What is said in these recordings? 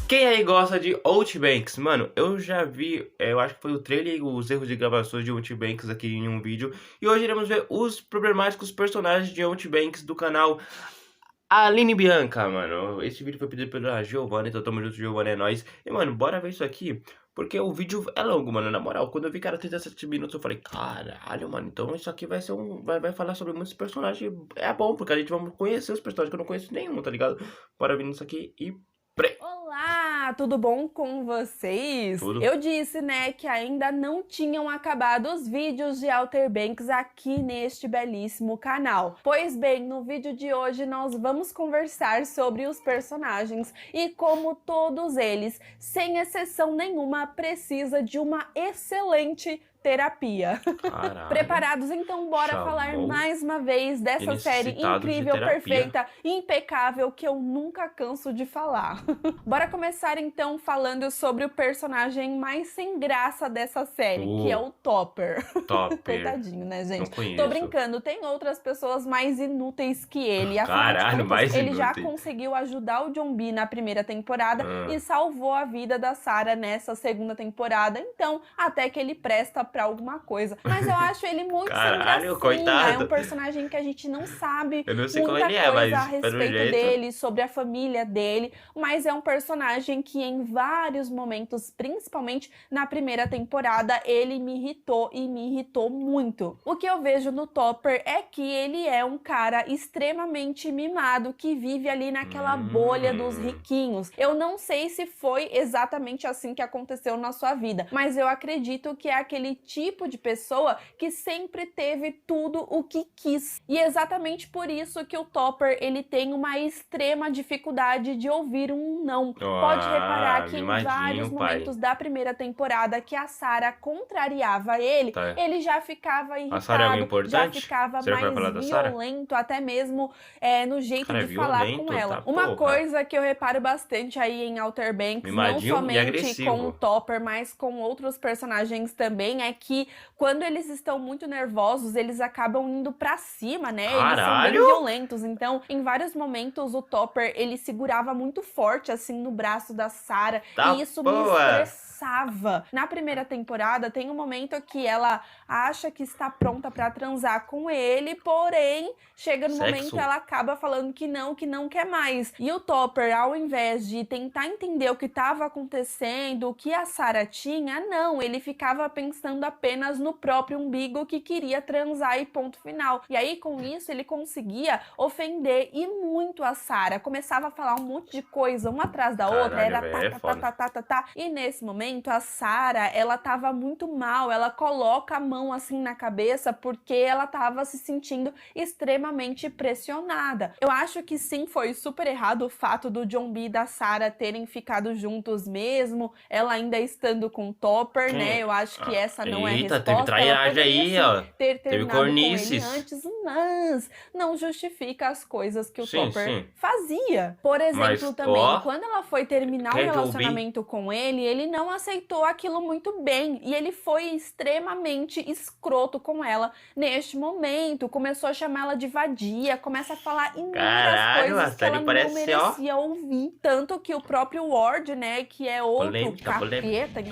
Quem aí gosta de Outbanks? Mano, eu já vi, eu acho que foi o trailer e os erros de gravações de Outbanks aqui em um vídeo. E hoje iremos ver os problemáticos personagens de Outbanks do canal Aline Bianca, mano. Esse vídeo foi pedido pela Giovanna, então tamo junto, Giovanna, é nóis. E, mano, bora ver isso aqui, porque o vídeo é longo, mano, na moral. Quando eu vi, cara, 37 minutos, eu falei, caralho, mano, então isso aqui vai ser vai falar sobre muitos personagens. É bom, porque a gente vai conhecer os personagens que eu não conheço nenhum, tá ligado? Bora vir nisso aqui e... Olá, tudo bom com vocês? Tudo. Eu disse, né, que ainda não tinham acabado os vídeos de Outer Banks aqui neste belíssimo canal. Pois bem, no vídeo de hoje nós vamos conversar sobre os personagens e como todos eles, sem exceção nenhuma, precisa de uma excelente terapia. Preparados? Então bora falar mais uma vez dessa série incrível, perfeita, impecável, que eu nunca canso de falar. Bora começar então falando sobre o personagem mais sem graça dessa série, que é o Topper. Coitadinho, né, gente? Tô brincando, tem outras pessoas mais inúteis que ele. Caralho, mais ele já conseguiu ajudar o John B na primeira temporada e salvou a vida da Sarah nessa segunda temporada, então até que ele presta pra alguma coisa. Mas eu acho ele muito sem gracinha. Coitado. É um personagem que a gente não sabe eu não sei muita como ele coisa mas a respeito dele, sobre a família dele, mas é um personagem que em vários momentos, principalmente na primeira temporada, ele me irritou e me irritou muito. O que eu vejo no Topper é que ele é um cara extremamente mimado, que vive ali naquela bolha dos riquinhos. Eu não sei se foi exatamente assim que aconteceu na sua vida, mas eu acredito que é aquele tipo de pessoa que sempre teve tudo o que quis. E é exatamente por isso que o Topper, ele tem uma extrema dificuldade de ouvir um não. Pode reparar que em vários momentos da primeira temporada que a Sarah contrariava ele, ele já ficava irritado, já ficava mais violento, até mesmo no jeito de falar com ela. Uma coisa que eu reparo bastante aí em Outer Banks, não somente com o Topper, mas com outros personagens também, é que quando eles estão muito nervosos, eles acabam indo pra cima, né? Eles são bem violentos. Então, em vários momentos, o Topper, ele segurava muito forte, assim, no braço da Sarah. E isso me estressava. Na primeira temporada, tem um momento que ela acha que está pronta pra transar com ele, porém, chega no momento ela acaba falando que não quer mais. E o Topper, ao invés de tentar entender o que estava acontecendo, o que a Sarah tinha, não, ele ficava pensando apenas no próprio umbigo, que queria transar e ponto final. E aí, com isso, ele conseguia ofender e muito a Sarah. Começava a falar um monte de coisa, uma atrás da outra, era tá. E nesse momento, a Sarah, ela tava muito mal, ela coloca a mão assim na cabeça, porque ela tava se sentindo extremamente pressionada. Eu acho que sim, foi super errado o fato do John B e da Sarah terem ficado juntos mesmo, ela ainda estando com o Topper, né? Eu acho que essa não é a resposta. Teve trairagem aí, ó. Ter terminado com ele antes, mas não justifica as coisas que o Topper fazia. Por exemplo, também, quando ela foi terminar o relacionamento com ele, ele não aceitou aquilo muito bem. E ele foi extremamente escroto com ela neste momento. Começou a chamar ela de vadia, começa a falar inúmeras coisas que ela não merecia ouvir. Tanto que o próprio Ward, né, que é outro capeta,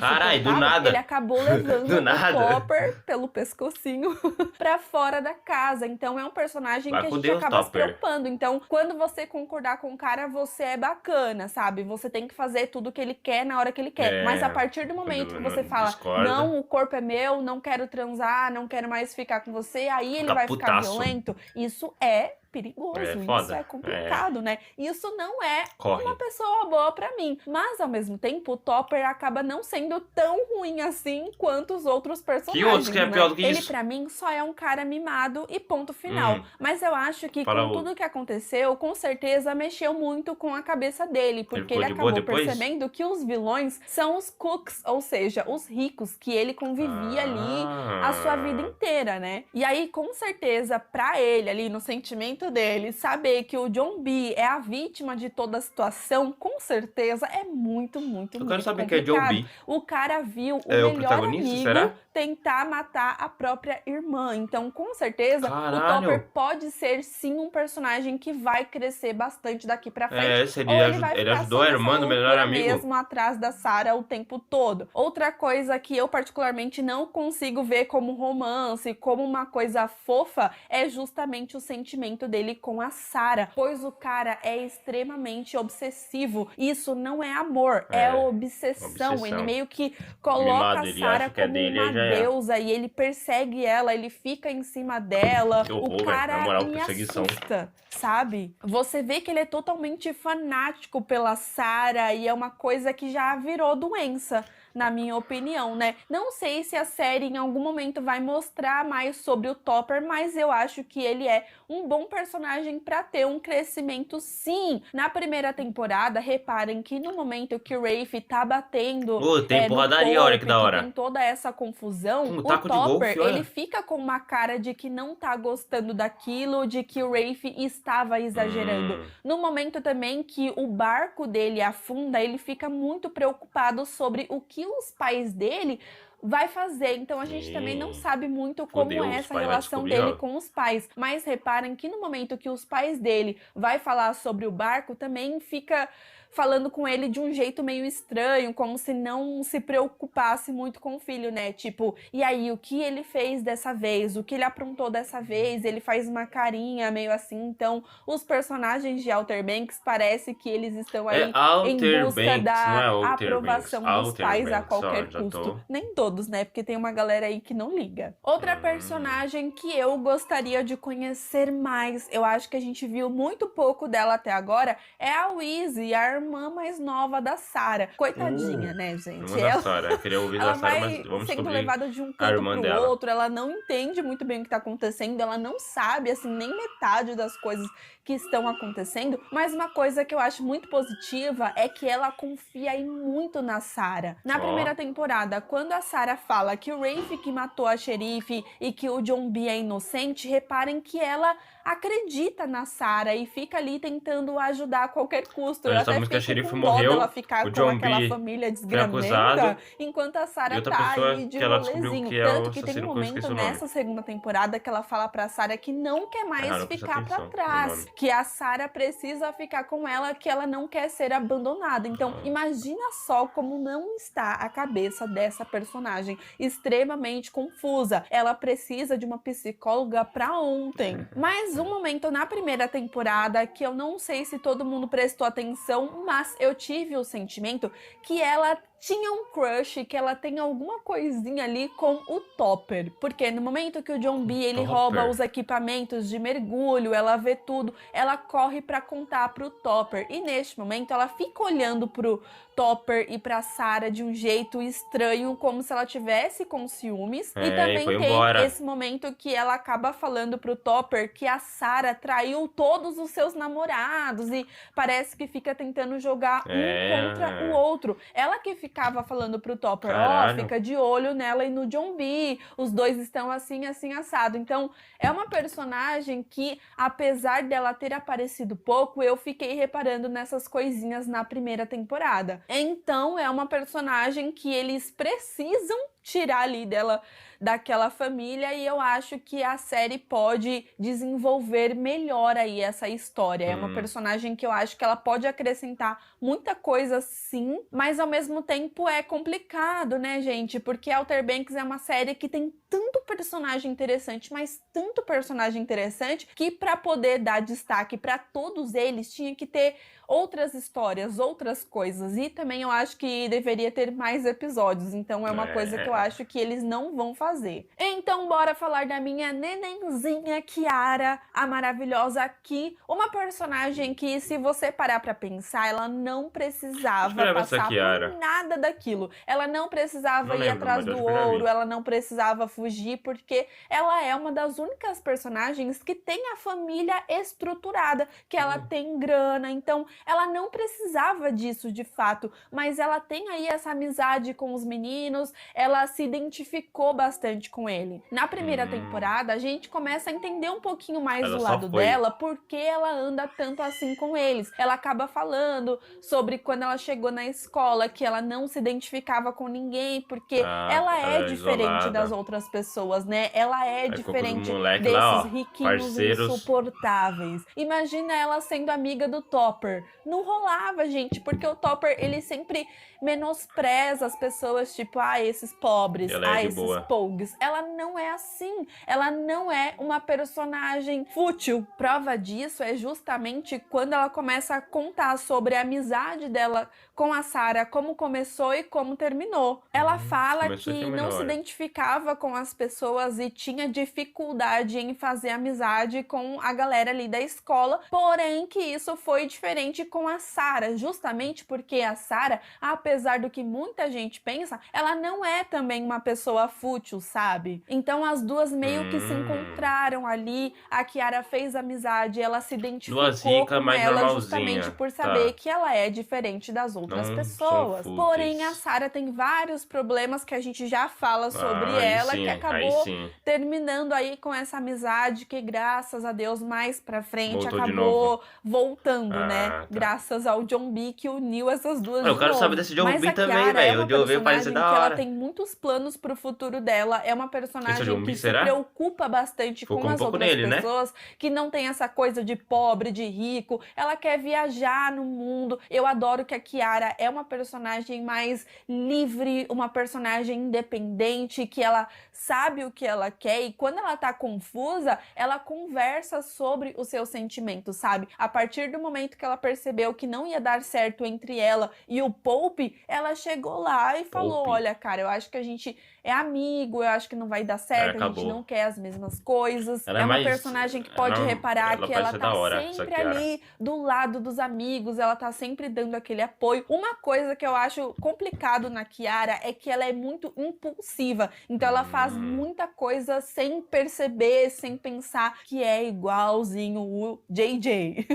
do nada. ele acabou levando o Topper pelo pescocinho pra fora da casa. Então é um personagem que a gente acaba se preocupando. Então, quando você concordar com o cara, você é bacana, sabe? Você tem que fazer tudo que ele quer na hora que ele quer. Mas a partir do momento que você fala, não, o corpo é meu, não quero transar, não quero mais ficar com você, aí ele vai ficar violento. Isso é perigoso, isso é complicado, né? Isso não é uma pessoa boa pra mim. Mas, ao mesmo tempo, o Topper acaba não sendo tão ruim assim quanto os outros personagens, que outros que é pior do que ele, isso? pra mim, só é um cara mimado e ponto final. Mas eu acho que com tudo que aconteceu, com certeza mexeu muito com a cabeça dele, porque ele acabou percebendo que os vilões são os cooks, ou seja, os ricos, que ele convivia ali a sua vida inteira, né? E aí, com certeza, pra ele, ali no sentimento dele, saber que o John B é a vítima de toda a situação, com certeza é muito Eu quero saber quem é John B. O cara viu o melhor amigo tentar matar a própria irmã. Então, com certeza, o Caralho. Topper pode ser sim um personagem que vai crescer bastante daqui pra frente. Se Ou ele vai ele ficar ajudou só a nessa irmã do melhor loucura amigo. mesmo atrás da Sarah o tempo todo. Outra coisa que eu particularmente não consigo ver como romance, como uma coisa fofa, é justamente o sentimento dele com a Sarah, pois o cara é extremamente obsessivo. Isso não é amor, é obsessão. Ele meio que coloca a Sarah como uma deusa e ele persegue ela, ele fica em cima dela. O cara me assusta, sabe? Você vê que ele é totalmente fanático pela Sarah e é uma coisa que já virou doença, na minha opinião, né? Não sei se a série em algum momento vai mostrar mais sobre o Topper, mas eu acho que ele é um bom personagem pra ter um crescimento, sim. Na primeira temporada, reparem que no momento que o Rafe tá batendo tem porradaria, olha que da hora. tem toda essa confusão, o Topper, ele fica com uma cara de que não tá gostando daquilo, de que o Rafe estava exagerando. No momento também que o barco dele afunda, ele fica muito preocupado sobre o que os pais dele vai fazer. Então a gente também não sabe muito como é essa relação dele com os pais. Mas reparem que no momento que os pais dele vai falar sobre o barco, também fica falando com ele de um jeito meio estranho, como se não se preocupasse muito com o filho, né? Tipo, e aí, o que ele fez dessa vez? O que ele aprontou dessa vez? Ele faz uma carinha meio assim. Então, os personagens de Outer Banks parece que eles estão aí em busca da aprovação dos pais a qualquer custo. Nem todos, né? Porque tem uma galera aí que não liga. Outra personagem que eu gostaria de conhecer mais, eu acho que a gente viu muito pouco dela até agora, é a Wizzy, a irmã mais nova da Sarah. Coitadinha, né, gente? Eu queria ouvir da Sarah, mas vamos sendo levada de um canto pro outro, ela não entende muito bem o que tá acontecendo, ela não sabe, assim, nem metade das coisas que estão acontecendo, mas uma coisa que eu acho muito positiva é que ela confia aí muito na Sarah. Na primeira temporada, quando a Sarah fala que o Rafe que matou a xerife e que o John B é inocente, reparem que ela acredita na Sarah e fica ali tentando ajudar a qualquer custo. Eu até fiquei com dó dela ficar com aquela família desgramenta, enquanto a Sarah tá aí de rolezinho. Tanto que tem um momento nessa segunda temporada que ela fala pra Sarah que não quer mais ficar pra trás, que a Sarah precisa ficar com ela, que ela não quer ser abandonada. Então, imagina só como não está a cabeça dessa personagem, extremamente confusa. Ela precisa de uma psicóloga pra ontem. Mas um momento na primeira temporada que eu não sei se todo mundo prestou atenção, mas eu tive o sentimento que ela tinha um crush, que ela tem alguma coisinha ali com o Topper. Porque no momento que o John B, ele rouba os equipamentos de mergulho, ela vê tudo, ela corre pra contar pro Topper. E neste momento ela fica olhando pro Topper e pra Sarah de um jeito estranho, como se ela tivesse com ciúmes. E também tem esse momento que ela acaba falando pro Topper que a Sarah traiu todos os seus namorados e parece que fica tentando jogar um contra o outro. Ela que ficava falando pro Topper, fica de olho nela e no John B, os dois estão assim, assim, assado. Então, é uma personagem que, apesar dela ter aparecido pouco, eu fiquei reparando nessas coisinhas na primeira temporada. Então, é uma personagem que eles precisam tirar ali dela, daquela família, e eu acho que a série pode desenvolver melhor aí essa história. É uma personagem que eu acho que ela pode acrescentar muita coisa, sim, mas ao mesmo tempo é complicado, né, gente? Porque Outer Banks é uma série que tem tanto personagem interessante, mas tanto personagem interessante, que para poder dar destaque para todos eles, tinha que ter outras histórias, outras coisas, e também eu acho que deveria ter mais episódios, então é uma coisa que eu acho que eles não vão fazer. Então bora falar da minha nenenzinha Kiara, a maravilhosa aqui, uma personagem que, se você parar pra pensar, ela não precisava passar por nada daquilo, ela não precisava ir atrás do ouro, ela não precisava fugir, porque ela é uma das únicas personagens que tem a família estruturada, que ela tem grana, então ela não precisava disso de fato, mas ela tem aí essa amizade com os meninos, ela se identificou bastante bastante com ele. Na primeira temporada, a gente começa a entender um pouquinho mais Ela do só lado foi. dela, porque ela anda tanto assim com eles. Ela acaba falando sobre quando ela chegou na escola, que ela não se identificava com ninguém, porque ela é diferente das isolada. outras pessoas, né? Ela é Aí ficou com os diferente moleques lá, desses ó, riquinhos parceiros. insuportáveis. Imagina ela sendo amiga do Topper. Não rolava, gente, porque o Topper, ele sempre menospreza as pessoas, tipo, esses pobres, Ela é de esses boa. pogues. Ela não é assim. Ela não é uma personagem fútil. Prova disso é justamente quando ela começa a contar sobre a amizade dela com a Sarah, como começou e como terminou. Ela fala Começou e que terminou, não se olha. identificava com as pessoas e tinha dificuldade em fazer amizade com a galera ali da escola, porém que isso foi diferente com a Sarah, justamente porque a Sarah, apesar do que muita gente pensa, ela não é também uma pessoa fútil, sabe? Então as duas meio que se encontraram ali, a Kiara fez amizade, ela se Duas identificou ricas com mais ela justamente normalzinha. por saber Tá. que ela é diferente das outras Não são pessoas. Porém, a fúteis. Sarah tem vários problemas que a gente já fala sobre Aí ela, sim, que aí acabou sim. terminando aí com essa amizade que, graças a Deus, mais pra frente Voltou de novo. acabou voltando, né? Ah, tá. Graças ao John B que uniu essas duas Eu de quero novo. saber desse John Mas B a também, Kiara é velho. uma O John B parece personagem da que ela hora. tem muitos planos pro futuro dela. É uma Esse personagem John B, que se será? preocupa bastante Focou com um as pouco outras nele, né? pessoas, que não tem essa coisa de pobre, de rico. Ela quer viajar no mundo. Eu adoro que a Kiara é uma personagem mais livre, uma personagem independente, que ela sabe o que ela quer e quando ela tá confusa, ela conversa sobre os seus sentimentos, sabe? A partir do momento que ela percebeu que não ia dar certo entre ela e o Pope, ela chegou lá e falou: Pope. olha, cara, eu acho que a gente é amigo, eu acho que não vai dar certo, a gente acabou. não quer as mesmas coisas. Ela É é uma mais. personagem que pode reparar Ela que ela parece tá da hora, essa sempre Kiara. ali do lado dos amigos, ela tá sempre dando aquele apoio. Uma coisa que eu acho complicado na Kiara é que ela é muito impulsiva, então ela faz muita coisa sem perceber, sem pensar que é igualzinho o JJ.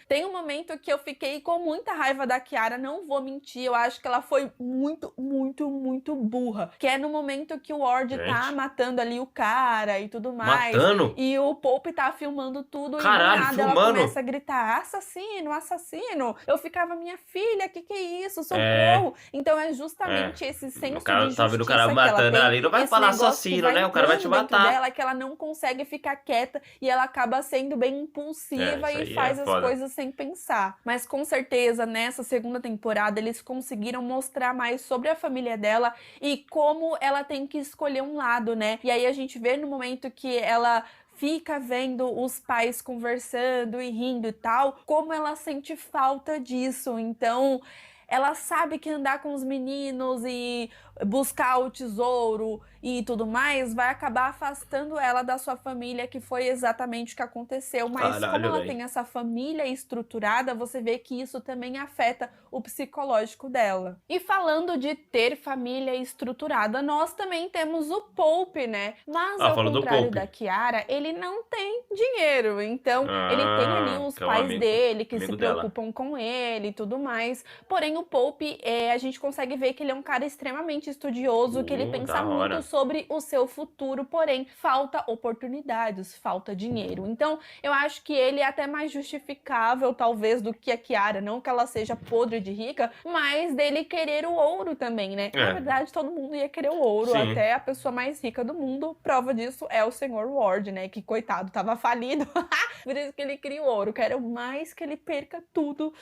Tem um momento que eu fiquei com muita raiva da Kiara, não vou mentir, eu acho que ela foi muito, muito, muito burra, que é no momento que o Ward tá Gente. matando ali o cara e tudo mais, Matando? e o Pope tá filmando tudo Caralho, e do nada ela filmando? começa a gritar: assassino, assassino. Eu ficava: minha filha, que é isso? É. Socorro. Então é justamente esse O senso cara de tá vendo o cara justiça que ela matando tem, ali. Não vai esse falar negócio que assassino, vai né? O cara vai te entrando dentro matar. dela, que ela não consegue ficar quieta e ela acaba sendo bem impulsiva isso e aí faz é as foda. coisas sem pensar. Mas com certeza, nessa segunda temporada, eles conseguiram mostrar mais sobre a família dela e como ela tem que escolher um lado, né? E aí a gente vê no momento que ela fica vendo os pais conversando e rindo e tal, como ela sente falta disso. Então, ela sabe que andar com os meninos e buscar o tesouro e tudo mais vai acabar afastando ela da sua família, que foi exatamente o que aconteceu. Mas como Caralho, ela velho. tem essa família estruturada, você vê que isso também afeta o psicológico dela. E falando de ter família estruturada, nós também temos o Pope, né? Mas ao Falou do contrário Pope. da Kiara, ele não tem dinheiro. Então, ele tem ali os Que é o pais dele que se amigo dela. preocupam com ele e tudo mais. Porém, o Pope, a gente consegue ver que ele é um cara extremamente estudioso, que ele pensa Da hora. muito sobre o seu futuro, porém, falta oportunidades, falta dinheiro. Então, eu acho que ele é até mais justificável, talvez, do que a Kiara. Não que ela seja podre de rica, mas dele querer o ouro também, né? Na verdade, todo mundo ia querer o ouro, Sim. até a pessoa mais rica do mundo. Prova disso é o Sr. Ward, né? Que, coitado, tava falido. Por isso que ele queria o ouro. Quero mais que ele perca tudo,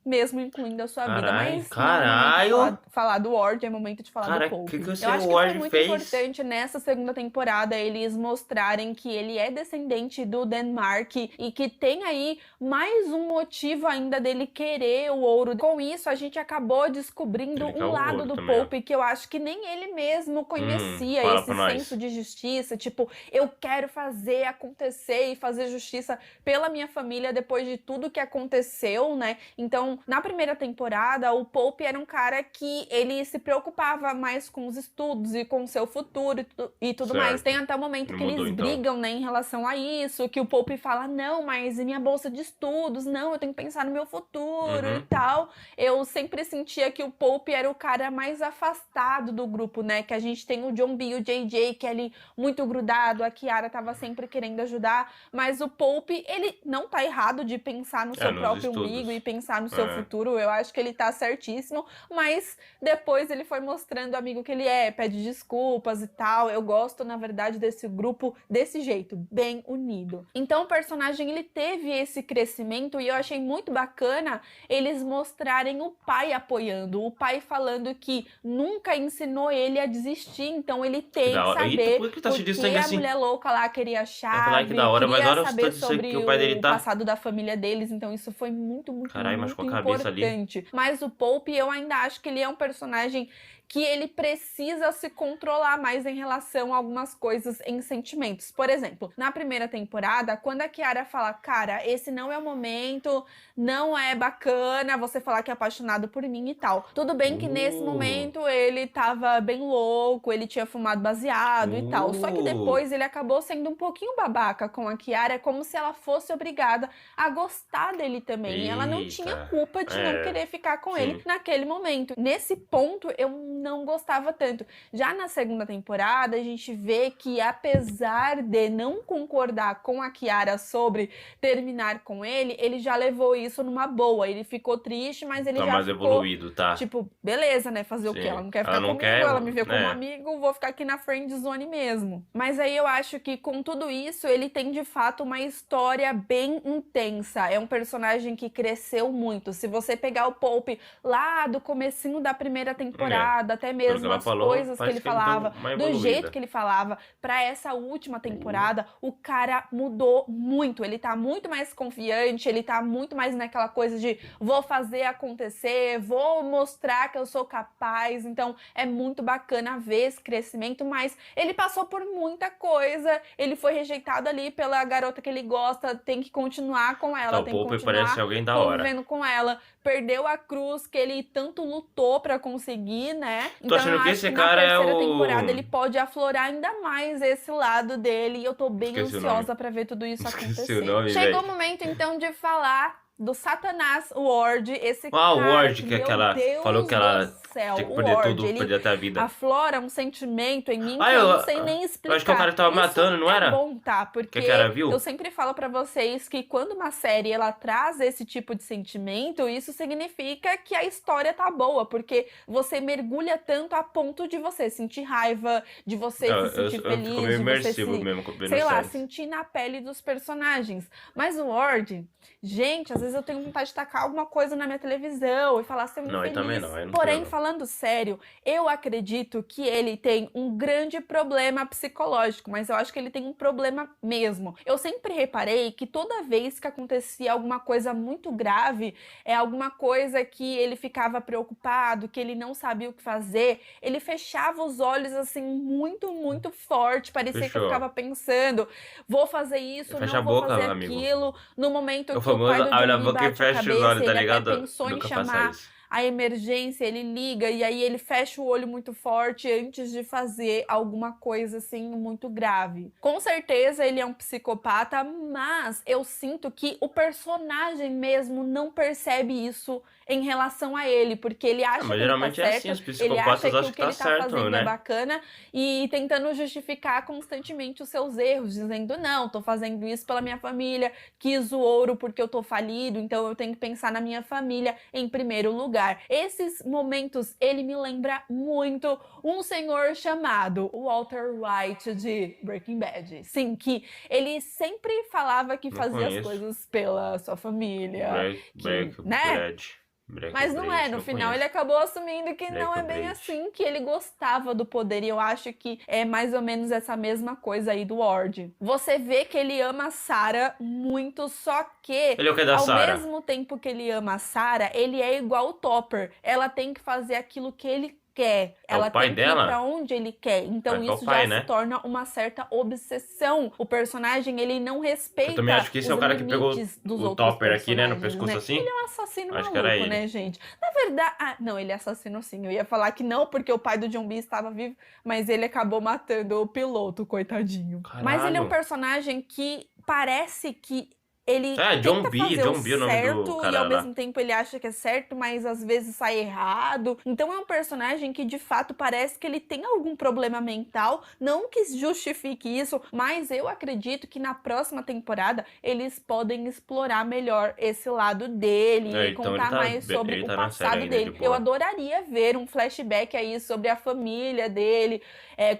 mesmo incluindo a sua vida. Mas não é momento de falar do Ward, é momento de falar do Pope. Que o Eu Sr. acho que Ward foi muito fez? importante nessa segunda temporada eles mostrarem que ele é descendente do Denmark e que tem aí mais um motivo ainda dele querer o ouro. Com isso, a gente acabou descobrindo Ele quer um o lado ouro do também, ó. Pope que eu acho que nem ele mesmo conhecia, Fala esse pra nós. senso de justiça, tipo, eu quero fazer acontecer e fazer justiça pela minha família depois de tudo que aconteceu, né? Então, na primeira temporada, o Pope era um cara que ele se preocupava mais com os estudos e com o seu futuro e tudo mais. Tem Certo. até o momento Não que eles mudou, então. brigam, né, em relação a isso, que o Pope fala, não, mas e minha bolsa de estudos? Não, eu tenho que pensar no meu futuro e tal. Eu sempre sentia que o Pope era o cara mais afastado do grupo, né, que a gente tem o John B e o JJ, que é ali muito grudado, a Kiara tava sempre querendo ajudar, mas o Pope, ele não tá errado de pensar no seu Nos próprio estudos. umbigo e pensar no seu É. futuro, eu acho que ele tá certíssimo, mas depois ele foi mostrando o amigo que ele é, pede desculpas e tal. Eu gosto, na verdade, desse grupo desse jeito, bem unido. Então o personagem, ele teve esse crescimento e eu achei muito bacana eles mostrarem o pai apoiando, o pai falando que nunca ensinou ele a desistir, então ele tem que saber por que tá se porque sangue a assim? mulher louca lá queria a Falar que chave, da hora, mas queria olha o saber tanto de sangue sobre que o pai dele o tá. passado da família deles, então isso foi muito, muito, Caralho, muito machucou a cabeça ali. importante. Mas o Pope, eu ainda acho que ele é um personagem que ele precisa se controlar mais em relação a algumas coisas em sentimentos. Por exemplo, na primeira temporada, quando a Kiara fala, cara, esse não é o momento, não é bacana você falar que é apaixonado por mim e tal. Tudo bem que nesse momento ele tava bem louco, ele tinha fumado baseado e tal. Só que depois ele acabou sendo um pouquinho babaca com a Kiara, como se ela fosse obrigada a gostar dele também. E ela não tinha Eita. culpa de não querer ficar com ele Sim. naquele momento. Nesse ponto, eu não gostava tanto. Já na segunda temporada, a gente vê que apesar de não concordar com a Kiara sobre terminar com ele, ele já levou isso numa boa. Ele ficou triste, mas ele Tá já mais ficou, evoluído, tá? tipo, beleza, né? Fazer o quê? Sim. Ela não quer Ela ficar não comigo, quer, ela me vê como né? amigo, vou ficar aqui na friend zone mesmo. Mas aí eu acho que com tudo isso, ele tem de fato uma história bem intensa. É um personagem que cresceu muito. Se você pegar o Pope lá do comecinho da primeira temporada, até Pelo que mesmo ela as falou, coisas que parece ele que ele deu falava, uma do jeito evoluída. que ele falava, pra essa última temporada, o cara mudou muito. Ele tá muito mais confiante, ele tá muito mais naquela coisa de vou fazer acontecer, vou mostrar que eu sou capaz. Então é muito bacana ver esse crescimento, mas ele passou por muita coisa, ele foi rejeitado ali pela garota que ele gosta, tem que continuar com ela, O tem que Pope parece continuar alguém da hora. convivendo com ela, perdeu a cruz que ele tanto lutou pra conseguir, né? Então achando eu que acho esse que cara na é terceira o- temporada ele pode aflorar ainda mais esse lado dele e eu tô bem Esqueci o ansiosa nome. pra ver tudo isso Esqueci acontecer. o nome, Chegou o velho. momento então de falar do Satanás Ward, esse o cara Ward, que, que meu ela Deus falou que ela do céu, tinha que o perder Ward, tudo, ele perder até a vida. aflora um sentimento em mim que Ah, eu não sei nem explicar. eu acho que é o cara que tava Isso matando, não é era? bom, tá? Porque Que a Kiara viu? eu sempre falo pra vocês que quando uma série ela traz esse tipo de sentimento, isso significa que a história tá boa, porque você mergulha tanto a ponto de você sentir raiva, de você se sentir Eu fico feliz, meio de você imersivo se, mesmo vendo sei lá, séries. sentir na pele dos personagens. Mas o Ward, gente, às vezes eu tenho vontade de tacar alguma coisa na minha televisão e falar ser muito Não, aí feliz. também não, aí não Porém, quero não. falando sério, eu acredito que ele tem um grande problema psicológico, mas eu acho que ele tem um problema mesmo. Eu sempre reparei que toda vez que acontecia alguma coisa muito grave, alguma coisa que ele ficava preocupado, que ele não sabia o que fazer, ele fechava os olhos assim muito, muito forte, parecia que eu Fechou. ficava pensando, vou fazer isso, Fecha a não vou boca, fazer amigo. aquilo. No momento O que o pai famoso do abre a John B boca e bate a fecha os cabeça, olhos, tá ele até ligado? pensou em Nunca faça chamar isso. a emergência, ele liga e aí ele fecha o olho muito forte antes de fazer alguma coisa assim muito grave. Com certeza ele é um psicopata, mas eu sinto que o personagem mesmo não percebe isso em relação a ele, porque ele acha Mas que ele tá geralmente é assim, certo, os ele acha psicopatas que acham o que que ele tá tá certo, fazendo é né? bacana e tentando justificar constantemente os seus erros, dizendo não, tô fazendo isso pela minha família, quis o ouro porque eu tô falido, então eu tenho que pensar na minha família em primeiro lugar. Esses momentos, ele me lembra muito um senhor chamado Walter White de Breaking Bad. Sim, que ele sempre falava que Não fazia as conheço. coisas pela sua família, Break né? Bad. Mas não é, no final ele acabou assumindo que não é bem Break. assim, que ele gostava do poder, e eu acho que é mais ou menos essa mesma coisa aí do Ward. Você vê que ele ama a Sarah muito, só que Ele é o que da ao Sarah? mesmo tempo que ele ama a Sarah, ele é igual o Topper. Ela tem que fazer aquilo que ele quer. É o Ela pai tem que ir dela? pra onde ele quer. Então Vai com o isso pai, já né? se torna uma certa obsessão. O personagem, ele não Eu também acho respeita que esse os é o cara que pegou limites dos o outros topper aqui, né, no personagens, pescoço né? Ele assim. é um assassino Acho que era maluco, ele. né, gente? Na verdade... Ah, não, ele é assassino sim. Eu ia falar que não, porque o pai do John B estava vivo, mas ele acabou matando o piloto, coitadinho. Mas ele é um Caralho. personagem que parece que ele É, tenta fazer o John B é o nome do certo e ao cara lá. mesmo tempo ele acha que é certo, mas às vezes sai errado. Então é um personagem que de fato parece que ele tem algum problema mental, não que justifique isso, mas eu acredito que na próxima temporada eles podem explorar melhor esse lado dele É, e então contar mais sobre ele o tá na série passado ainda, de dele. Eu boa. adoraria ver um flashback aí sobre a família dele,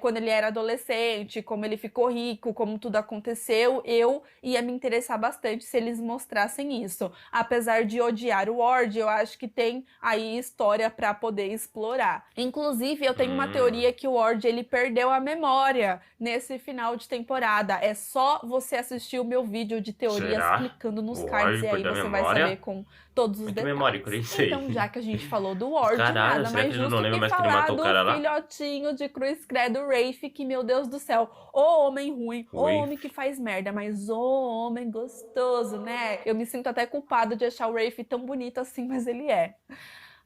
quando ele era adolescente, como ele ficou rico, como tudo aconteceu. Eu ia me interessar bastante se eles mostrassem isso. Apesar de odiar o Ward, eu acho que tem aí história para poder explorar. Inclusive, eu tenho uma teoria que o Ward ele perdeu a memória nesse final de temporada. É só você assistir o meu vídeo de teorias Será? clicando nos O cards Ward e aí perdeu a você vai saber memória? com todos os Mas que memória que eu detalhes. nem sei. Então, já que a gente falou do Ward, Caralho, nada será que mais ele não justo lembra que mais que ele falar matou o do cara lá? filhotinho de Cruz Credo Rafe, que, meu Deus do céu, o homem ruim, o homem que Rafe. faz merda, mas o homem gostoso, né? Eu me sinto até culpado de achar o Rafe tão bonito assim, mas ele é.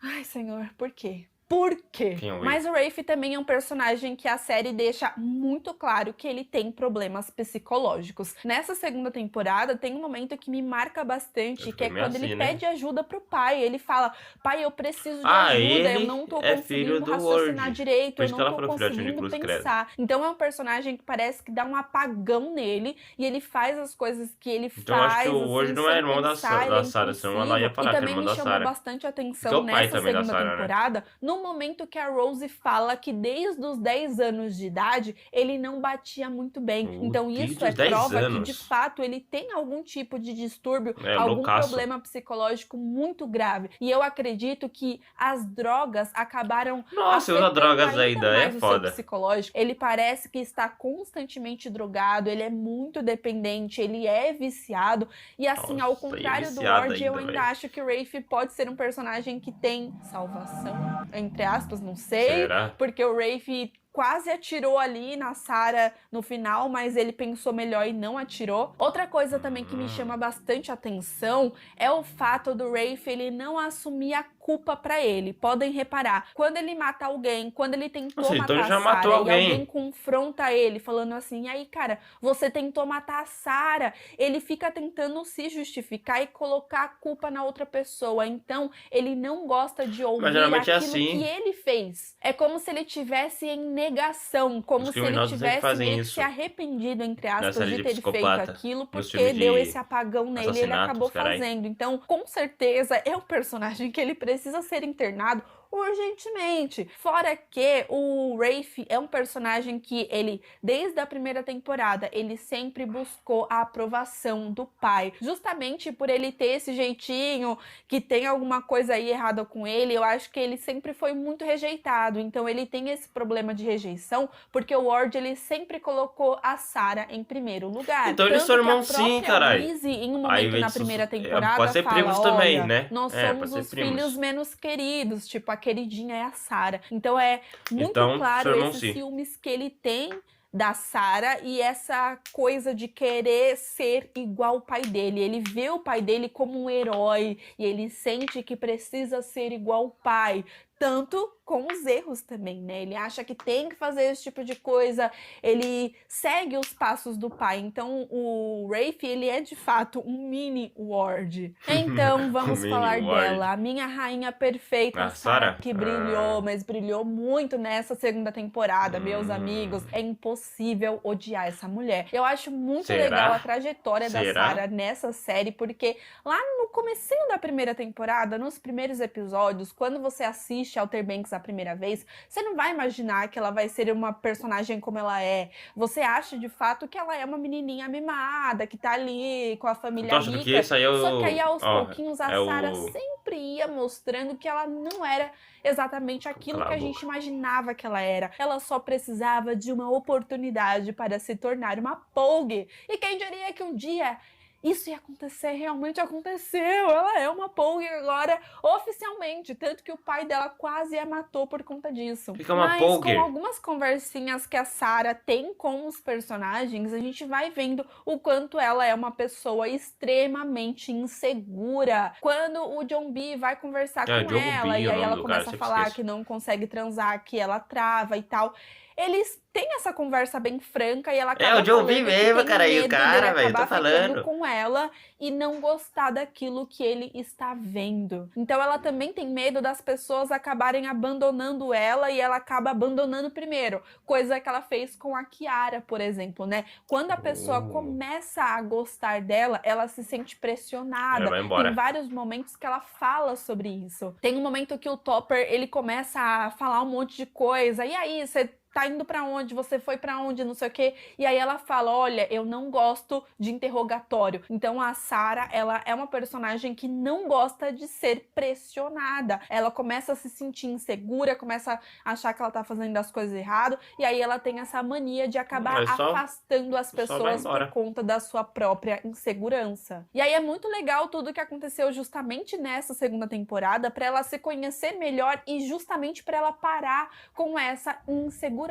Ai, senhor, por quê? Por quê? Quem é o Mas Rafe? o Rafe também é um personagem que a série deixa muito claro que ele tem problemas psicológicos. Nessa segunda temporada, tem um momento que me marca Eu bastante, que fiquei é meio quando ele assim, né? pede ajuda pro pai. Ele fala, pai, eu preciso de Ah, ajuda, eu ele não tô é filho conseguindo do raciocinar Ward. direito, Por eu isso que não ela tô falou filhotinho de conseguindo cruz, credo. pensar. Então é um personagem que parece que dá um apagão nele, e ele faz as coisas que ele Então eu acho que faz, o Ward assim, não é sem irmão pensar, ele é da Sarah, senão ela ia impulsivo. E falar que é também irmão me da chamou Sarah. bastante Porque é atenção o pai nessa também da segunda Sarah, né? temporada, no momento que a Rose fala que desde os 10 anos de idade ele não batia muito bem. Então isso Desde é os 10 prova que de anos. fato ele tem algum tipo de distúrbio, É, algum loucaço. problema psicológico muito grave. E eu acredito que as drogas acabaram Nossa, usa afetando drogas ainda ainda, é mais o seu foda. psicológico. Ele parece que está constantemente drogado, ele é muito dependente, ele é viciado. E assim, ao Nossa, e é contrário do viciado Ward, eu ainda, ainda velho. acho que o Rafe pode ser um personagem que tem salvação, entre aspas, não sei, Será? porque o Rafe quase atirou ali na Sarah no final, mas ele pensou melhor e não atirou. Outra coisa também que me chama bastante atenção é o fato do Rafe ele não assumir a culpa pra ele. Podem reparar, quando ele mata alguém, quando ele tentou Nossa, então ele matar a já matou Sarah e alguém alguém. confronta ele falando assim, aí cara, você tentou matar a Sarah, ele fica tentando se justificar e colocar a culpa na outra pessoa. Então ele não gosta de Mas ouvir geralmente é aquilo que assim. ele fez. É como se ele tivesse em negação, Os como se ele criminosos sempre tivesse fazem meio que se isso. arrependido, entre Na aspas, série de de ter feito psicopata. aquilo, Nos porque filmes deu esse de apagão nele e ele acabou assassinatos, carai. fazendo. Então, com certeza, é um personagem que ele precisa ser internado urgentemente. Fora que o Rafe é um personagem que ele, desde a primeira temporada, ele sempre buscou a aprovação do pai. Justamente por ele ter esse jeitinho, que tem alguma coisa aí errada com ele, eu acho que ele sempre foi muito rejeitado. Então ele tem esse problema de rejeição, porque o Ward, ele sempre colocou a Sarah em primeiro lugar. Então eles são Tanto que a irmãos sim, própria carai. Lizzie, em um Aí, momento na primeira pode temporada, ser primos fala, também, olha, né? nós É, somos pode ser os filhos primos. menos queridos, tipo, a queridinha é a Sarah. Então é muito Então, são claro irmãos esses sim. ciúmes que ele tem da Sarah e essa coisa de querer ser igual o pai dele. Ele vê o pai dele como um herói e ele sente que precisa ser igual o pai. Tanto com os erros também, né? Ele acha que tem que fazer esse tipo de coisa, ele segue os passos do pai. Então, o Rafe, ele é de fato um mini Ward. Então, vamos Mini falar Ward. dela, a minha rainha perfeita, A Sarah, Sarah? que brilhou, mas brilhou muito nessa segunda temporada, meus amigos. É impossível odiar essa mulher. Eu acho muito legal a trajetória da Sarah nessa série, porque lá no comecinho da primeira temporada, nos primeiros episódios, quando você assiste Outer Banks a primeira vez, você não vai imaginar que ela vai ser uma personagem como ela é. Você acha de fato que ela é uma menininha mimada, que tá ali com a família rica. Que esse aí é Só que aí aos pouquinhos a é Sarah sempre ia mostrando que ela não era exatamente aquilo que a gente imaginava que ela era. Ela só precisava de uma oportunidade para se tornar uma Pogue. E quem diria que um dia isso ia acontecer, realmente aconteceu. Ela é uma Pogue agora, oficialmente. Tanto que o pai dela quase a matou por conta disso. Fica uma Mas com Pogue. algumas conversinhas que a Sarah tem com os personagens, a gente vai vendo o quanto ela é uma pessoa extremamente insegura. Quando o John B vai conversar É, com John ela, B, e o aí nome ela do cara, começa a sempre falar esqueço. que não consegue transar, que ela trava e tal. Eles têm essa conversa bem franca e ela É, acaba o John B falando que mesmo, tem cara, aí o medo dele cara, velho, tô acabar ficando falando. com ela e não gostar daquilo que ele está vendo. Então ela também tem medo das pessoas acabarem abandonando ela e ela acaba abandonando primeiro, coisa que ela fez com a Kiara, por exemplo, né? Quando a pessoa começa a gostar dela, ela se sente pressionada. Vai Tem embora. vários momentos que ela fala sobre isso. Tem um momento que o Topper, ele começa a falar um monte de coisa. E aí, você tá indo pra onde? Você foi pra onde? Não sei o quê. E aí ela fala, olha, eu não gosto de interrogatório. Então a Sarah, ela é uma personagem que não gosta de ser pressionada. Ela começa a se sentir insegura, começa a achar que ela tá fazendo as coisas errado. E aí ela tem essa mania de acabar Mas afastando as só vai pessoas por embora. conta da sua própria insegurança. E aí é muito legal tudo que aconteceu justamente nessa segunda temporada pra ela se conhecer melhor e justamente pra ela parar com essa insegurança.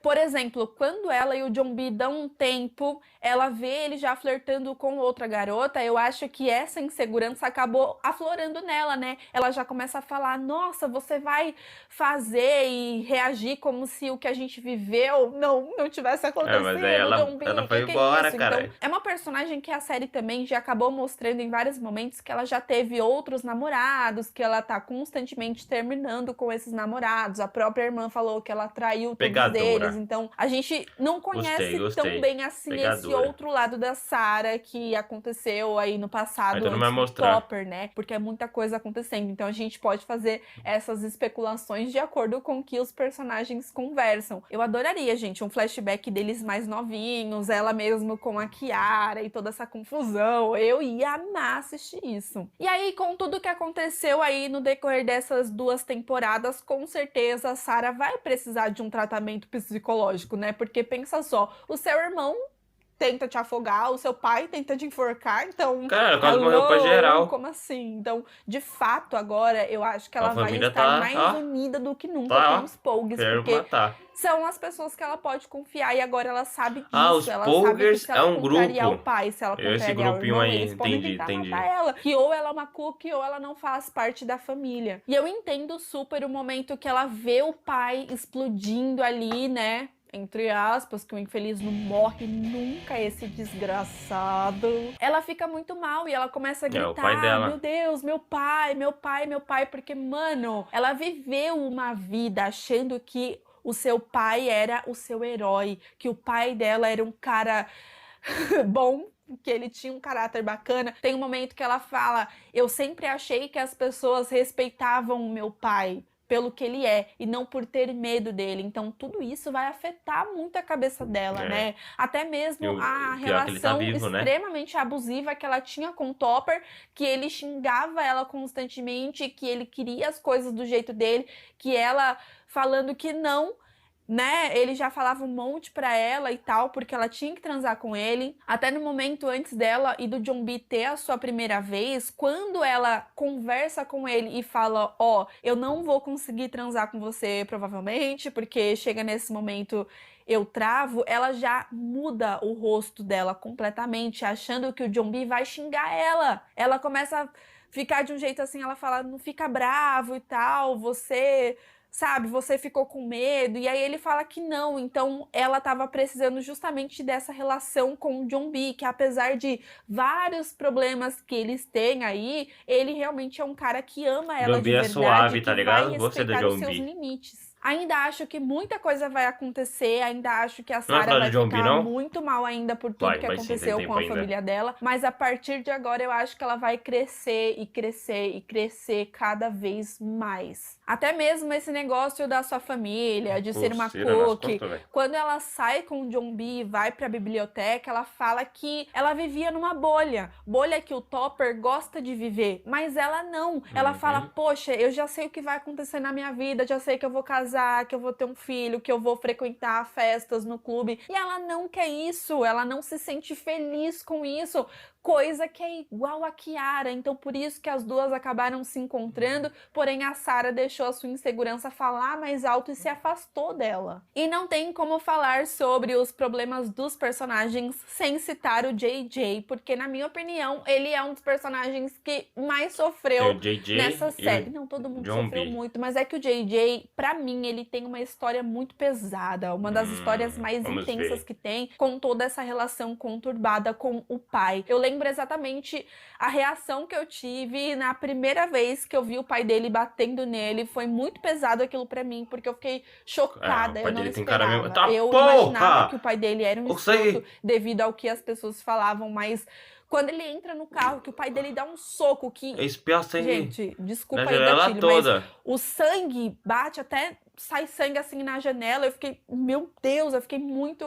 Por exemplo, quando ela e o John B dão um tempo, ela vê ele já flertando com outra garota, eu acho que essa insegurança acabou aflorando nela, né? Ela já começa a falar, nossa, você vai fazer e reagir como se o que a gente viveu não tivesse acontecendo, Mas aí John B, ela foi que é embora, isso? cara. Então, é uma personagem que a série também já acabou mostrando em vários momentos que ela já teve outros namorados, que ela tá constantemente terminando com esses namorados. A própria irmã falou que ela traiu todos Pegadora. eles. Então, a gente não conhece tão bem assim esse Pegadora. outro lado da Sarah que aconteceu aí no passado Aí tu não antes vai do mostrar. Topper, né? Porque é muita coisa acontecendo. Então, a gente pode fazer essas especulações de acordo com o que os personagens conversam. Eu adoraria, gente, um flashback deles mais novinhos, ela mesmo com a Kiara e toda essa confusão. Eu ia amar assistir isso. E aí, com tudo que aconteceu aí no decorrer dessas 2 temporadas, com certeza a Sarah vai precisar de um tratamento psicológico, né? Porque pensa só, o seu irmão tenta te afogar, o seu pai tenta te enforcar, então, Cara, quase morreu pra geral. como assim? Então, de fato, agora eu acho que ela vai família estar tá, mais ó, unida do que nunca tá, com ó, os Pogues, querendo porque matar. são as pessoas que ela pode confiar e agora ela sabe disso. Os Ela sabe que Pogers se é ela um contrariar grupo. o pai, se ela Esse contrariar o grupinho irmão, aí, eles podem entendi, tentar entendi. matar ela. Que ou ela é uma cookie ou ela não faz parte da família. E eu entendo super o momento que ela vê o pai explodindo ali, né? Entre aspas, que o infeliz não morre nunca, esse desgraçado. Ela fica muito mal e ela começa a gritar, o pai dela. meu Deus, meu pai, meu pai, meu pai, porque, mano, ela viveu uma vida achando que o seu pai era o seu herói, que o pai dela era um cara bom, que ele tinha um caráter bacana. Tem um momento que ela fala, eu sempre achei que as pessoas respeitavam o meu pai pelo que ele é, e não por ter medo dele. Então, tudo isso vai afetar muito a cabeça dela, né? Até mesmo a relação extremamente abusiva que ela tinha com o Topper, que ele xingava ela constantemente, que ele queria as coisas do jeito dele, que ela falando que não, né, ele já falava um monte pra ela e tal, porque ela tinha que transar com ele. Até no momento antes dela e do John B ter a sua primeira vez, quando ela conversa com ele e fala, ó, eu não vou conseguir transar com você provavelmente, porque chega nesse momento eu travo, ela já muda o rosto dela completamente, achando que o John B vai xingar ela. Ela começa a ficar de um jeito assim, ela fala, não fica bravo e tal, você... sabe, você ficou com medo, e aí ele fala que não, então ela estava precisando justamente dessa relação com o John B, que apesar de vários problemas que eles têm aí, ele realmente é um cara que ama ela de verdade, suave, que tá ligado? vai Gostei do respeitar os John seus B. limites. Ainda acho que muita coisa vai acontecer, ainda acho que a Não vai Sarah falar vai do John B, ficar não? muito mal ainda por tudo que Vai sim, tem aconteceu tempo com a ainda. família dela, mas a partir de agora eu acho que ela vai crescer e crescer e crescer cada vez mais. Até mesmo esse negócio da sua família, de ser uma cookie. Quando ela sai com o John B e vai pra biblioteca, ela fala que ela vivia numa bolha. Bolha que o Topper gosta de viver, mas ela não. Ela fala, poxa, eu já sei o que vai acontecer na minha vida, já sei que eu vou casar, que eu vou ter um filho, que eu vou frequentar festas no clube. E ela não quer isso, ela não se sente feliz com isso. coisa que é igual a Kiara. Então, por isso que as duas acabaram se encontrando, porém a Sarah deixou a sua insegurança falar mais alto e se afastou dela. E não tem como falar sobre os problemas dos personagens sem citar o JJ, porque na minha opinião, ele é um dos personagens que mais sofreu nessa série. Não, todo mundo sofreu muito, mas é que o JJ, pra mim, ele tem uma história muito pesada, uma das histórias mais intensas que tem, com toda essa relação conturbada com o pai. Eu lembro exatamente a reação que eu tive na primeira vez que eu vi o pai dele batendo nele. Foi muito pesado aquilo pra mim, porque eu fiquei chocada. Eu não esperava. Eu imaginava que o pai dele era um escroto devido ao que as pessoas falavam, mas quando ele entra no carro, que o pai dele dá um soco que... Gente, desculpa aí o gatilho, mas o sangue bate até... sai sangue assim na janela, eu fiquei, meu Deus, eu fiquei muito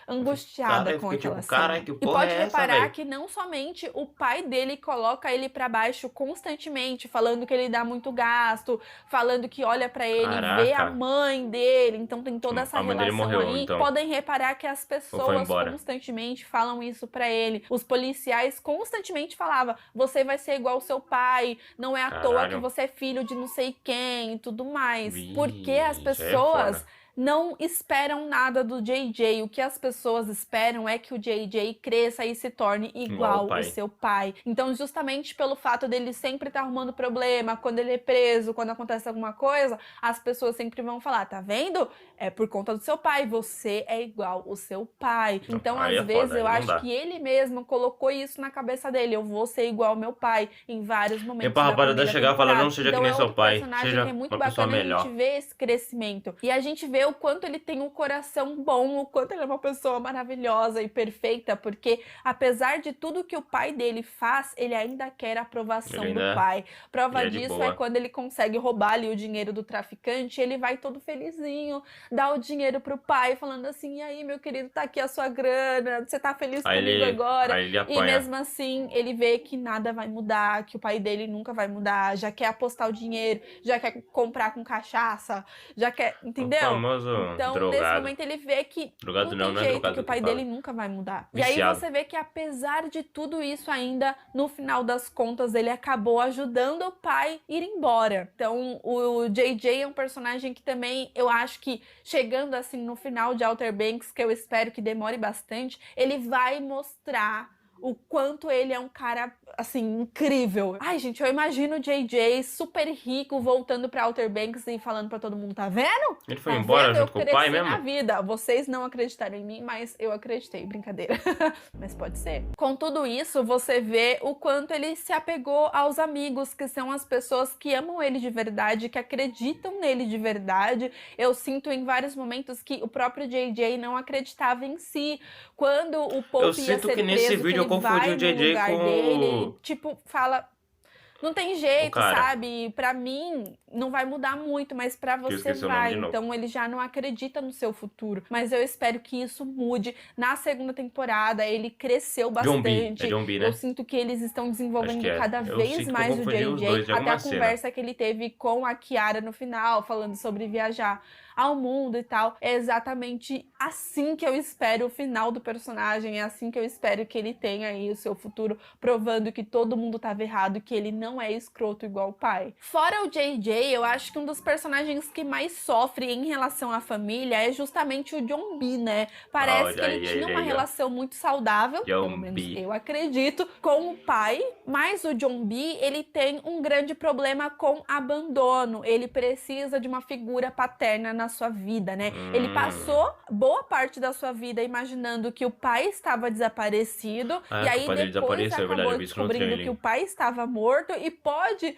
angustiada com aquela cena. E pode reparar que não somente o pai dele coloca ele pra baixo constantemente, falando que ele dá muito gasto, falando que olha pra ele, vê a mãe dele, então tem toda essa relação aí. Então. Podem reparar que as pessoas constantemente falam isso pra ele. Os policiais constantemente falavam, você vai ser igual ao seu pai, não é à toa que você é filho de não sei quem e tudo mais. Porque as pessoas não esperam nada do JJ. O que as pessoas esperam é que o JJ cresça e se torne igual o seu pai. Então, justamente pelo fato dele sempre estar arrumando problema, quando ele é preso, quando acontece alguma coisa, as pessoas sempre vão falar, tá vendo? É por conta do seu pai, você é igual o seu pai. Então, às vezes, eu acho que ele mesmo colocou isso na cabeça dele. Eu vou ser igual ao meu pai em vários momentos. E pra rapaziada chegar e falar, não seja que nem seu pai, seja que é muito bacana a gente ver esse crescimento. E a gente vê o quanto ele tem um coração bom, o quanto ele é uma pessoa maravilhosa e perfeita, porque apesar de tudo que o pai dele faz, ele ainda quer a aprovação do pai. Prova disso é quando ele consegue roubar ali o dinheiro do traficante, ele vai todo felizinho, dá o dinheiro pro pai, falando assim, e aí, meu querido, tá aqui a sua grana, você tá feliz comigo agora? E mesmo assim, ele vê que nada vai mudar, que o pai dele nunca vai mudar, já quer apostar o dinheiro, já quer comprar com cachaça, já quer, entendeu? O famoso então, drogado. nesse momento, ele vê que não tem jeito, que o pai dele nunca vai mudar. Viciado. E aí você vê que, apesar de tudo isso ainda, no final das contas, ele acabou ajudando o pai a ir embora. Então, o JJ é um personagem que também, eu acho que, chegando assim no final de Outer Banks, que eu espero que demore bastante, ele vai mostrar o quanto ele é um cara, assim, incrível. Ai, gente, eu imagino o JJ super rico voltando pra Outer Banks e falando pra todo mundo, tá vendo? Ele foi embora junto com o pai mesmo? Na vida. Vocês não acreditaram em mim, mas eu acreditei. Brincadeira. Mas pode ser. Com tudo isso, você vê o quanto ele se apegou aos amigos, que são as pessoas que amam ele de verdade, que acreditam nele de verdade. Eu sinto em vários momentos que o próprio JJ não acreditava em si. Quando o Pope ia ser preso, nesse vídeo confundi o JJ com dele, tipo, fala, não tem jeito, sabe? Pra mim não vai mudar muito, mas pra você vai. Então ele já não acredita no seu futuro. Mas eu espero que isso mude. Na segunda temporada ele cresceu bastante. John B, né? Eu sinto que eles estão desenvolvendo cada vez mais o JJ. Até a conversa que ele teve com a Kiara no final, falando sobre viajar ao mundo e tal. É exatamente assim que eu espero o final do personagem. É assim que eu espero que ele tenha aí o seu futuro, provando que todo mundo tava errado, que ele não é escroto igual o pai. Fora o JJ, eu acho que um dos personagens que mais sofre em relação à família é justamente o John B, né? Parece que ele tinha uma relação muito saudável, pelo menos eu acredito, com o pai, mas o John B, ele tem um grande problema com abandono. Ele precisa de uma figura paterna na sua vida, né? Ele passou boa parte da sua vida imaginando que o pai estava desaparecido, e aí depois acabou descobrindo que o pai estava morto, e pode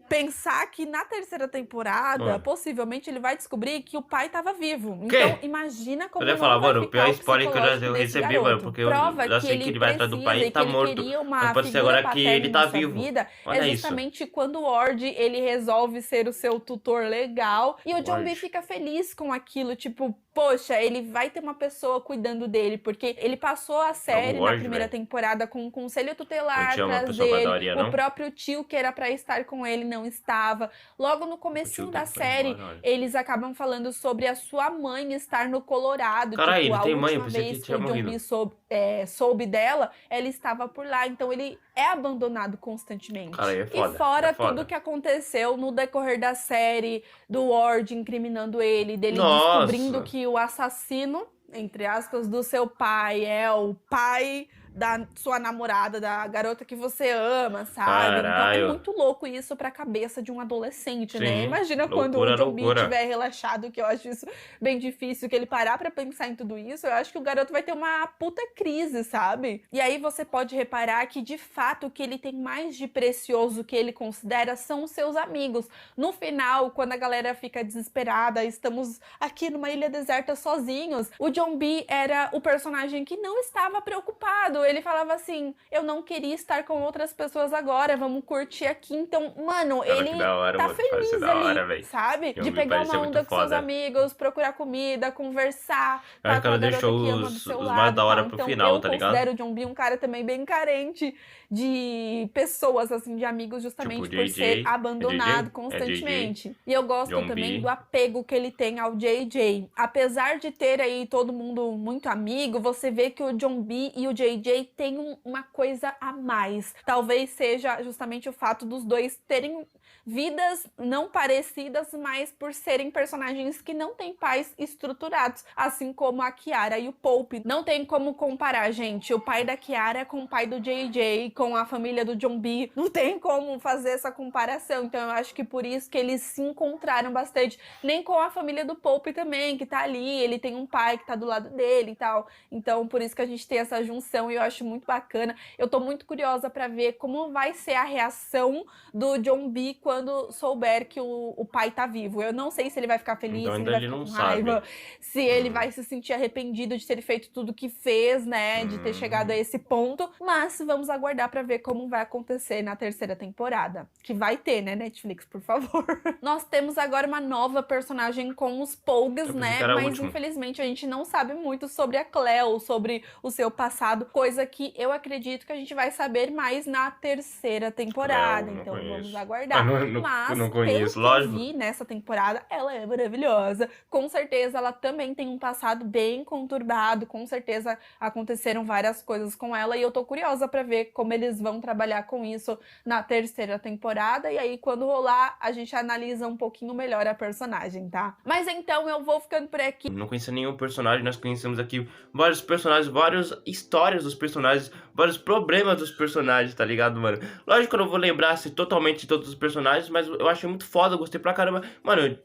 pensar que na terceira temporada, possivelmente, ele vai descobrir que o pai tava vivo. Então, imagina como ele vai falar, mano, o pior spoiler que eu recebi, mano, porque eu já sei que ele vai atrás do pai e tá morto. Mas pode ser agora que ele tá vivo. É justamente quando o Ward, ele resolve ser o seu tutor legal, e o John B fica feliz com aquilo, tipo, poxa, ele vai ter uma pessoa cuidando dele, porque ele passou a série na primeira temporada com um conselho tutelar atrás dele, o próprio tio que era pra estar com ele não não estava. Logo no comecinho da série, eles acabam falando sobre a sua mãe estar no Colorado. Caralho, Tipo, ele a tem mãe? Eu última pensei que vez ele que tinha o John morrido. B soube dela, ela estava por lá. Então ele é abandonado constantemente. Cara, é foda, E fora é foda. tudo que aconteceu no decorrer da série, do Ward incriminando ele, dele Nossa. descobrindo que o assassino, entre aspas, do seu pai é o pai da sua namorada, da garota que você ama, sabe? Então é Caralho. muito louco isso pra cabeça de um adolescente, né? Sim, Imagina quando loucura, o John B loucura. estiver relaxado, que eu acho isso bem difícil, que ele parar pra pensar em tudo isso, eu acho que o garoto vai ter uma puta crise, sabe? E aí você pode reparar que, de fato, o que ele tem mais de precioso que ele considera são os seus amigos. No final, quando a galera fica desesperada, estamos aqui numa ilha deserta sozinhos, o John B era o personagem que não estava preocupado. Ele falava assim, eu não queria estar com outras pessoas agora, vamos curtir aqui. Então, mano, Cara, ele que da hora, tá mano. Parece feliz da ali, hora, véi. sabe? John De B pegar parece uma muito onda com seus foda. amigos, procurar comida, conversar, Acho tá que com ela a garota deixou que ama do os seu mais lado da e hora tal. pro Então, final, eu tá ligado? considero o John B um cara também bem carente de pessoas, assim, de amigos, justamente Tipo, por ser JJ. abandonado JJ? constantemente. E eu gosto John também B. do apego que ele tem ao JJ. Apesar de ter aí todo mundo muito amigo, você vê que o John B e o JJ têm uma coisa a mais. Talvez seja justamente o fato dos dois terem vidas não parecidas, mas por serem personagens que não têm pais estruturados, assim como a Kiara e o Pope. Não tem como comparar, gente, o pai da Kiara com o pai do JJ, com a família do John B. Não tem como fazer essa comparação. Então eu acho que por isso que eles se encontraram bastante. Nem com a família do Pope também, que tá ali, ele tem um pai que tá do lado dele e tal. Então por isso que a gente tem essa junção e eu acho muito bacana. Eu tô muito curiosa pra ver como vai ser a reação do John B quando souber que o pai tá vivo. Eu não sei se ele vai ficar feliz, Então se ele ainda vai ele ficar não com sabe. raiva, se ele vai se sentir arrependido de ter feito tudo que fez, né, de ter chegado a esse ponto. Mas vamos aguardar pra ver como vai acontecer na terceira temporada. Que vai ter, né, Netflix, por favor. Nós temos agora uma nova personagem com os Pogues, Eu pensei né, que era o mas último. infelizmente a gente não sabe muito sobre a Cleo, sobre o seu passado, coisa que eu acredito que a gente vai saber mais na terceira temporada. Cleo, não Então conheço. vamos aguardar. Mas não Pelo conheço, que lógico. eu vi nessa temporada, ela é maravilhosa. Com certeza ela também tem um passado bem conturbado, com certeza aconteceram várias coisas com ela e eu tô curiosa pra ver como eles vão trabalhar com isso na terceira temporada. E aí quando rolar, a gente analisa um pouquinho melhor a personagem, tá? Mas então eu vou ficando por aqui. Não conhecia nenhum personagem, nós conhecemos aqui vários personagens, várias histórias dos personagens, vários problemas dos personagens, tá ligado, mano? Lógico que eu não vou lembrar assim, totalmente de todos os personagens, mas eu achei muito foda, eu gostei pra caramba. Mano,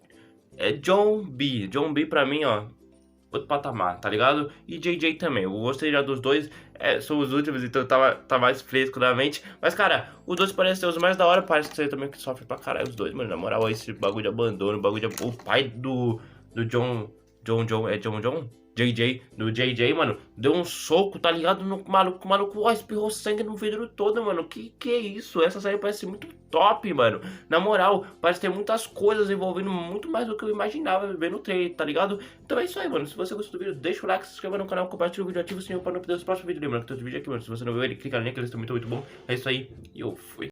é John B. John B pra mim, ó, outro patamar, tá ligado? E JJ também, eu gostei já dos dois, são os últimos, então tá mais fresco na mente. Mas, cara, os dois parecem ser os mais da hora, parece ser também que sofre pra caralho os dois, mano. Na moral, esse bagulho de abandono, o pai do John... É John? JJ, do JJ, mano, deu um soco, tá ligado? No maluco, ó, espirrou sangue no vidro todo, mano. Que é isso? Essa série parece muito top, mano. Na moral, parece ter muitas coisas envolvendo muito mais do que eu imaginava vendo o trailer, tá ligado? Então é isso aí, mano. Se você gostou do vídeo, deixa o like, se inscreva no canal, compartilha o vídeo, ativa o sininho pra não perder os próximos vídeos. Lembrando que todo vídeo aqui, mano, se você não viu ele, clica no link, eles estão muito bom. É isso aí, e eu fui.